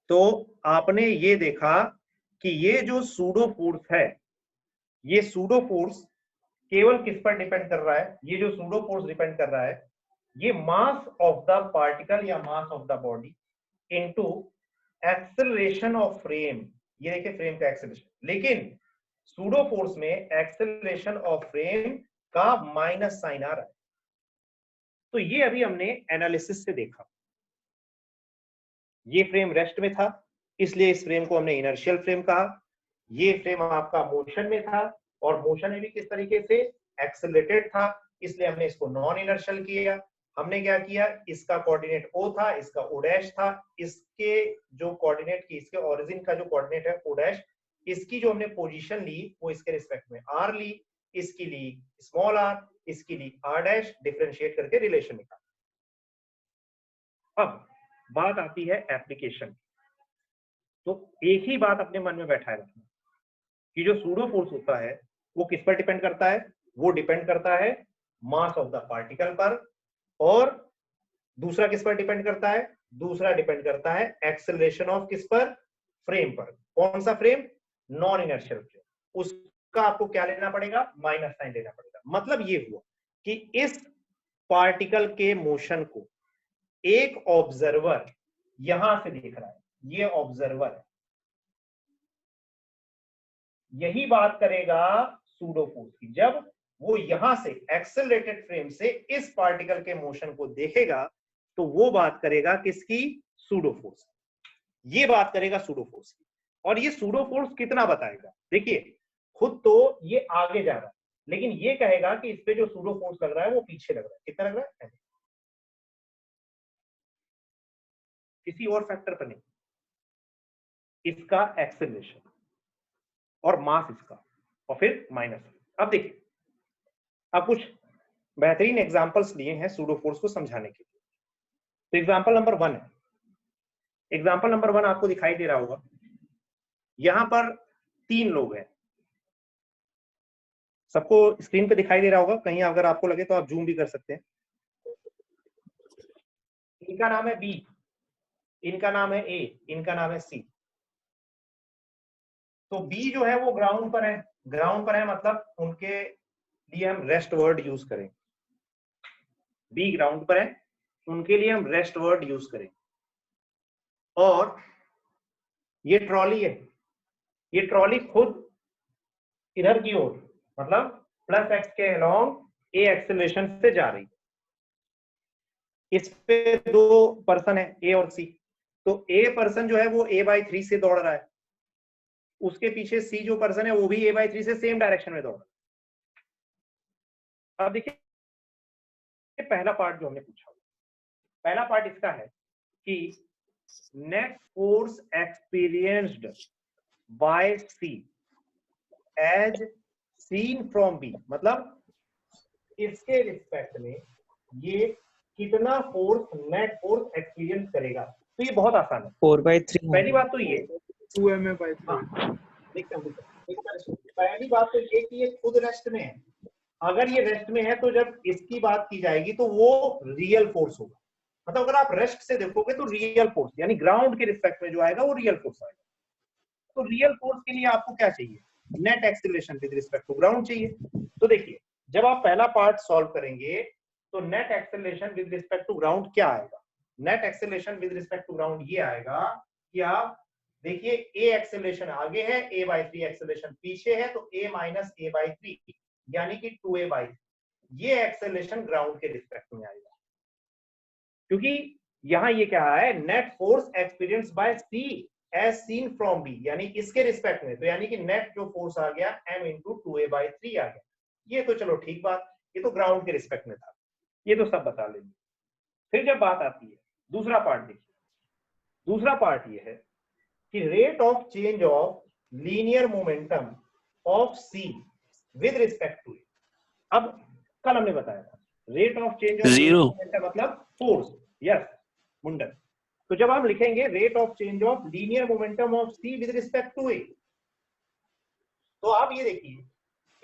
तो आपने ये देखा कि ये जो सूडो फोर्स है, ये सूडो फोर्स केवल किस पर डिपेंड कर रहा है? ये जो सूडो फोर्स डिपेंड कर रहा है, ये मास ऑफ द पार्टिकल या मास of the body into acceleration of frame. ये देखिए फ्रेम का एक्सेलरेशन, लेकिन सूडो फोर्स में एक्सेलरेशन ऑफ फ्रेम का माइनस साइन आ रहा है। तो ये अभी हमने एनालिसिस से देखा। ये फ्रेम रेस्ट में था, इसलिए इस फ्रेम को हमने इनर्शियल फ्रेम कहा। ये फ्रेम आपका मोशन में था, और मोशन में भी किस तरीके से? एक्सेलरेटेड था, इसलिए हमने इसको नॉन इनर्शियल किया। हमने क्या किया? इसका कोऑर्डिनेट O था, इसका O डैश था। इसके जो कोऑर्डिनेट की, इसके ओरिजिन का जो कोऑर्डिनेट है O डैश, इसकी जो हमने पोजीशन ली वो इसके रिस्पेक्ट में R ली, इसकी ली स्मॉल r, इसकी ली R डैश, डिफरेंशिएट करके रिलेशन निकाला। अब बात आती है एप्लीकेशन। तो एक ही बात अपने मन में बैठाए रखना कि जो सूडो फोर्स होता है वो किस पर डिपेंड करता है? वो डिपेंड करता है मास ऑफ द पार्टिकल पर, और दूसरा किस पर डिपेंड करता है? दूसरा डिपेंड करता है एक्सेलरेशन ऑफ किस पर? फ्रेम पर। कौन सा फ्रेम? Non inertial frame. उसका आपको क्या लेना पड़ेगा? माइनस साइन लेना पड़ेगा। मतलब ये हुआ कि इस पार्टिकल के मोशन को एक ऑब्जर्वर यहां से देख रहा है, ये ऑब्जर्वर है, यही बात करेगा सूडो फोर्स की। जब वो यहां से एक्सेलरेटेड फ्रेम से इस पार्टिकल के मोशन को देखेगा तो वो बात करेगा किसकी? Pseudo force. ये बात करेगा सूडो फोर्स की। और ये सूडो फोर्स कितना बताएगा? देखिए, खुद तो ये आगे जा रहा है, लेकिन ये कहेगा कि इस पे जो सूडो फोर्स लग रहा है वो पीछे लग रहा है। कितना लग रहा है? किसी और फैक्टर पर नहीं, इसका एक्सेलरेशन और मास इसका, और फिर माइनस। अब देखिए, अब कुछ बेहतरीन एग्जांपल्स लिए हैं सूडो फोर्स को समझाने के लिए। तो एग्जांपल नंबर 1 है। एग्जांपल नंबर 1 आपको दिखाई दे रहा होगा। यहां पर 3 लोग हैं, सबको स्क्रीन पे दिखाई दे रहा होगा। कहीं अगर आपको लगे तो आप जूम भी कर सकते हैं। इनका नाम है बी, इनका नाम है ए, इनका नाम है सी। तो बी जो है वो ग्राउंड पर है, ग्राउंड पर है मतलब उनके लिए हम रेस्ट वर्ड यूज करें। बी ग्राउंड पर है, उनके लिए हम रेस्ट वर्ड यूज करें। और ये ट्रॉली है, ये ट्रॉली खुद इधर की ओर, मतलब प्लस एक्स के अलोंग ए एक्सेलरेशन से जा रही है। इस पे 2 पर्सन है, ए और सी। तो ए पर्सन जो है वो a/3 से दौड़ रहा है, उसके पीछे सी जो पर्सन है वो भी a/3 से सेम डायरेक्शन में दौड़ रहा है। अब देखिए, पहला पार्ट जो हमने पूछा, पहला पार्ट इसका है कि net force experienced by C as seen from B, मतलब इसके रिस्पेक्ट में ये कितना फोर्स, नेट फोर्स एक्सपीरियंस करेगा। तो ये बहुत आसान है, 4/3। पहली बात तो ये 2m/3। पहली बात तो ये कि ये खुद रेस्ट में है। अगर ये रेस्ट में है तो जब इसकी बात की जाएगी तो वो रियल फोर्स होगा। मतलब अगर आप रेस्ट से देखोगे तो रियल फोर्स यानी ग्राउंड के रिस्पेक्ट में जो आएगा वो रियल फोर्स आएगा। तो रियल फोर्स के लिए आपको क्या चाहिए? Net acceleration with respect to ground चाहिए। तो देखिए, जब आप पहला पार्ट सॉल्व करेंगे तो net acceleration with respect to ground क्या आएगा? Net acceleration with respect to ground ये आएगा कि आप देखिए ए एक्सेलरेशन आगे है, a/3 एक्सेलरेशन पीछे है, तो a माइनस a/3 यानी कि 2a/3 ये एक्सेलरेशन ग्राउंड के रिस्पेक्ट में आएगा। क्योंकि यहां ये क्या है? Net force experience by C as seen from B, यानी इसके रिस्पेक्ट में। तो यानी कि नेट जो फोर्स आ गया m इंटू 2a/3 आ गया। ये तो चलो ठीक बात, ये तो ग्राउंड के रिस्पेक्ट में था, ये तो सब बता लेंगे। फिर जब बात आती है दूसरा पार्ट, देखिए दूसरा पार्ट ये है कि rate of change of linear momentum of C with respect to. अब कल हमने बताया था rate of change of linear momentum मतलब फोर्स। यस मुंडन। तो जब हम लिखेंगे rate of change of linear momentum of C with respect to A, तो आप ये देखिए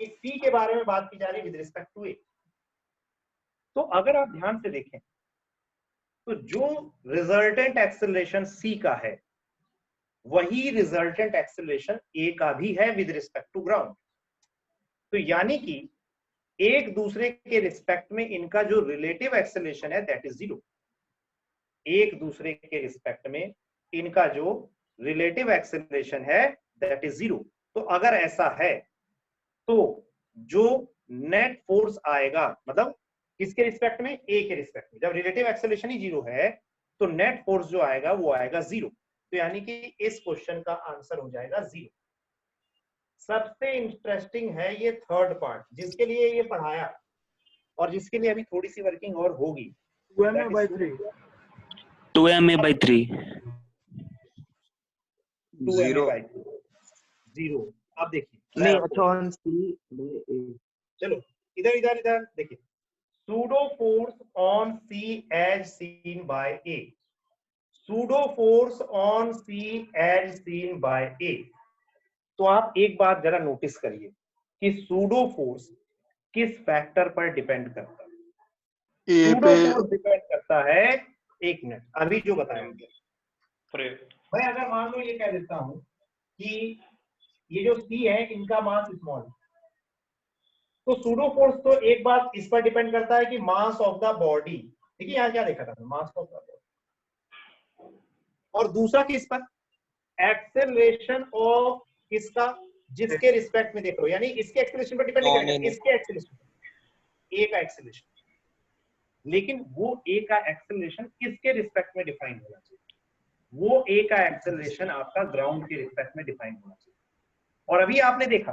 कि सी के बारे में बात की जा रही है विद रिस्पेक्ट टू ए। तो अगर आप ध्यान से देखें तो जो रिजल्टेंट एक्सेलरेशन सी का है वही रिजल्टेंट एक्सेलरेशन ए का भी है विद रिस्पेक्ट टू ग्राउंड। तो यानी कि एक दूसरे के रिस्पेक्ट में इनका जो रिलेटिव एक्सेलरेशन है दैट इज 0। एक दूसरे के रिस्पेक्ट में इनका जो रिलेटिव एक्सेलरेशन है दैट इज 0। तो अगर ऐसा है तो जो नेट फोर्स आएगा, मतलब किसके रिस्पेक्ट में, ए के रिस्पेक्ट में, जब रिलेटिव एक्सेलरेशन ही 0 है तो नेट फोर्स जो आएगा वो आएगा 0। तो यानी कि इस क्वेश्चन का आंसर हो जाएगा 0। सबसे इंटरेस्टिंग है ये थर्ड पार्ट, जिसके लिए ये पढ़ाया और जिसके लिए अभी थोड़ी सी वर्किंग और होगी। 2ma/3 2ma/3 0। अब देखिए नहीं, अच्छा ऑन सी। चलो इधर इधर इधर देखिए, pseudo force on C as seen by A, pseudo force on C as seen by A. तो आप एक बात जरा नोटिस करिए कि सूडो फोर्स किस फैक्टर पर डिपेंड करता है। सूडो फोर्स डिपेंड करता है, एक मिनट, अभी जो बताया मैं अगर मान लो ये कह देता हूं कि ये जो सी है इनका मास स्मॉल, तो सूडो फोर्स तो एक बात इस पर डिपेंड करता है कि मास ऑफ द बॉडी, देखिए यहां क्या देखा था, मास ऑफ द बॉडी, और दूसरा किस पर, एक्सेलरेशन ऑफ किसका, जिसके रिस्पेक्ट में देख लो, यानी इसके एक्सेलरेशन पर डिपेंड नहीं करेगा, इसके एक्सेलरेशन, ए का एक्सेलरेशन। लेकिन वो ए का एक्सेलरेशन किसके रिस्पेक्ट में डिफाइन होना चाहिए, वो ए का एक्सेलरेशन आपका ग्राउंड के रिस्पेक्ट में डिफाइन होना चाहिए। और अभी आपने देखा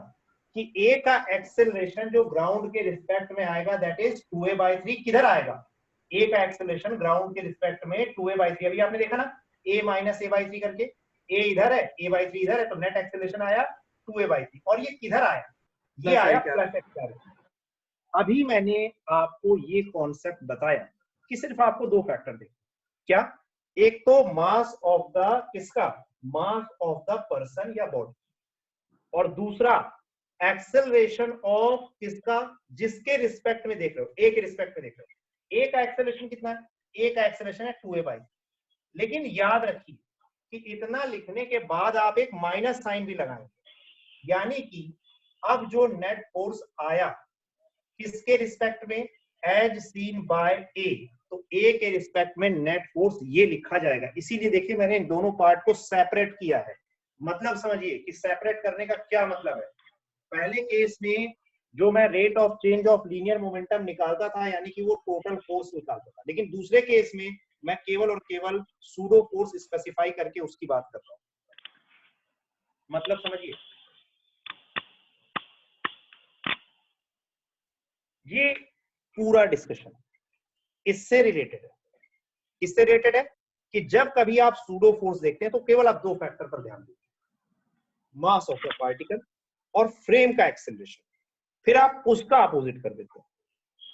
कि ए का एक्सेलरेशन जो ग्राउंड के रिस्पेक्ट में आएगा दैट इज 2a/3। किधर आएगा, ए का एक्सेलरेशन ग्राउंड के रिस्पेक्ट में 2a/3। अभी आपने देखा ना, a - a/3 करके, a इधर है, a/3 इधर है, तो नेट एक्सेलरेशन आया 2a/3। और ये किधर आया, ये आया प्लस x। अभी मैंने आपको ये कॉन्सेप्ट बताया कि सिर्फ आपको दो फैक्टर देखो, क्या, एक तो मास ऑफ द किसका, मास ऑफ द पर्सन या बॉडी, और दूसरा एक्सेलरेशन ऑफ किसका, जिसके रिस्पेक्ट में देख रहे हो, ए के रिस्पेक्ट में देख रहे हो। ए का एक्सेलरेशन कितना है, ए का एक्सेलरेशन है 2a/3। लेकिन याद रखिए कि इतना लिखने के बाद आप एक माइनस साइन भी लगाएंगे, यानी कि अब जो नेट फोर्स आया किसके रिस्पेक्ट में, एज सीन बाय ए, तो ए के रिस्पेक्ट में नेट फोर्स ये लिखा जाएगा। इसीलिए देखिए मैंने इन दोनों पार्ट को सेपरेट किया है। मतलब समझिए कि सेपरेट करने का क्या मतलब है। पहले केस में जो मैं rate of change of linear momentum निकालता था, यानी कि वो टोटल फोर्स निकालता था, लेकिन दूसरे केस में मैं केवल और केवल सूडो फोर्स स्पेसिफाई करके उसकी बात कर रहा हूं। मतलब समझिए, ये पूरा डिस्कशन इससे रिलेटेड है। इससे रिलेटेड है कि जब कभी आप सूडो फोर्स देखते हैं तो केवल आप दो फैक्टर पर ध्यान दीजिए, मास ऑफ द पार्टिकल और फ्रेम का एक्सेलरेशन, फिर आप उसका अपोजिट कर देते हैं।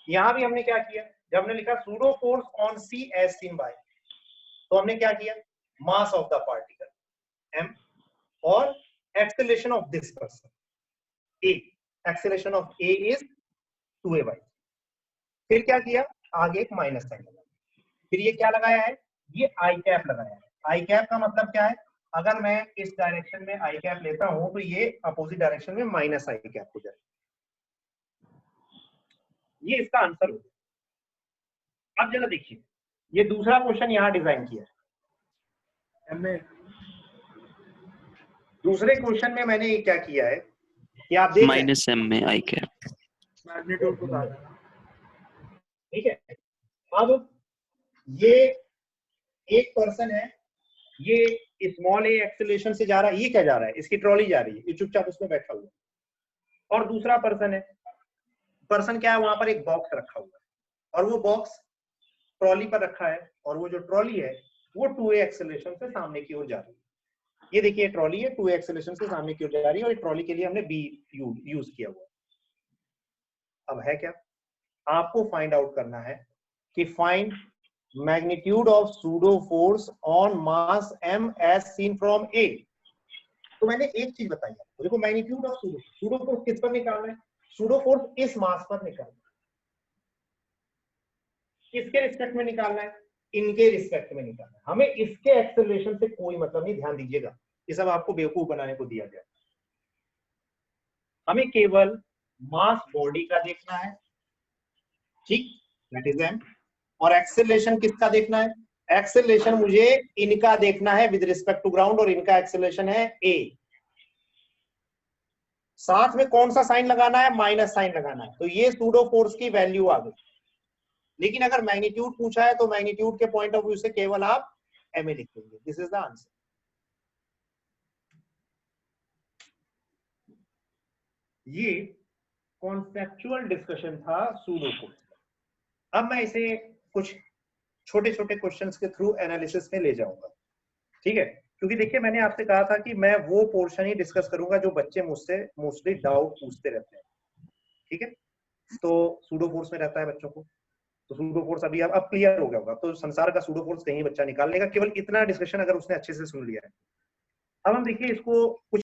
यहां भी हमने क्या किया, जब हमने लिखा pseudo force on C as seen by, तो हमने क्या किया, mass of the particle m और acceleration of this person a, acceleration of a is 2a/3। फिर क्या किया, आगे एक माइनस साइन लगाया, फिर ये क्या लगाया है, ये आई कैप लगाया है। आई कैप का मतलब क्या है, अगर मैं इस डायरेक्शन में आई कैप लेता हूं तो ये अपोजिट डायरेक्शन में माइनस आई कैप हो जाएगा। ये इसका आंसर हो गया। अब जरा देखिए, ये दूसरा क्वेश्चन यहां डिजाइन किया है। दूसरे क्वेश्चन में मैंने ये क्या किया है कि आप देख रहे हैं -m में आई कैप, मैग्नीट्यूड बता दें। ठीक है। अब ये एक पर्सन है, ये स्मॉल ए एक्सेलरेशन से जा रहा है, ये क्या जा रहा है, इसकी ट्रॉली जा रही है, ये चुपचाप उसमें बैठा हुआ है। और दूसरा पर्सन है, पर्सन क्या है, वहां पर एक बॉक्स रखा हुआ है और वो बॉक्स ट्रॉली पर रखा है, और वो जो ट्रॉली है वो 2a एक्सेलरेशन से सामने की ओर जा रही है। ये देखिए ट्रॉली है, 2a एक्सेलरेशन से सामने की ओर जा रही है, और ट्रॉली के लिए हमने b यूज किया हुआ है। अब है क्या, आपको फाइंड आउट करना है कि find magnitude of pseudo force on mass m as seen from a। तो मैंने एक चीज बताई है, देखो मैग्नीट्यूड ऑफ सूडो फोर्स किस पर निकालना है, सूडो फोर्स इस मास पर निकालना है। किसके रिस्पेक्ट में निकालना है, इनके रिस्पेक्ट में निकालना है। हमें इसके एक्सेलरेशन से कोई मतलब नहीं, ध्यान दीजिएगा, ये सब आपको बेवकूफ बनाने को दिया गया। हमें केवल मास बॉडी का देखना है, ठीक, दैट इज m, और एक्सेलरेशन किसका देखना है? एक्सेलरेशन मुझे इनका देखना है विद रिस्पेक्ट टू ग्राउंड, और इनका एक्सेलरेशन है a। साथ में कौन सा साइन लगाना है? माइनस साइन लगाना है। तो ये सूडो फोर्स की वैल्यू आ गई। लेकिन अगर मैग्नीट्यूड पूछा है तो मैग्नीट्यूड के पॉइंट ऑफ व्यू से केवल आप ma लिख देंगे। This is the answer. ये कॉन्सेप्चुअल डिस्कशन था सूडो फोर्स। अब मैं इसे कुछ छोटे छोटे क्वेश्चंस के थ्रू एनालिसिस में ले जाऊंगा, ठीक है? क्योंकि देखिए मैंने आपसे कहा था कि मैं वो पोर्शन ही डिस्कस करूंगा जो बच्चे मुझसे मोस्टली डाउट पूछते रहते हैं, ठीक है? तो सूडो फोर्स में रहता है बच्चों को, तो सूडो फोर्स अभी अब क्लियर हो गया होगा। तो संसार का सूडो फोर्स कहीं बच्चा निकाल लेगा, केवल इतना डिस्कशन अगर उसने अच्छे से सुन लिया है। अब हम देखिए इसको कुछ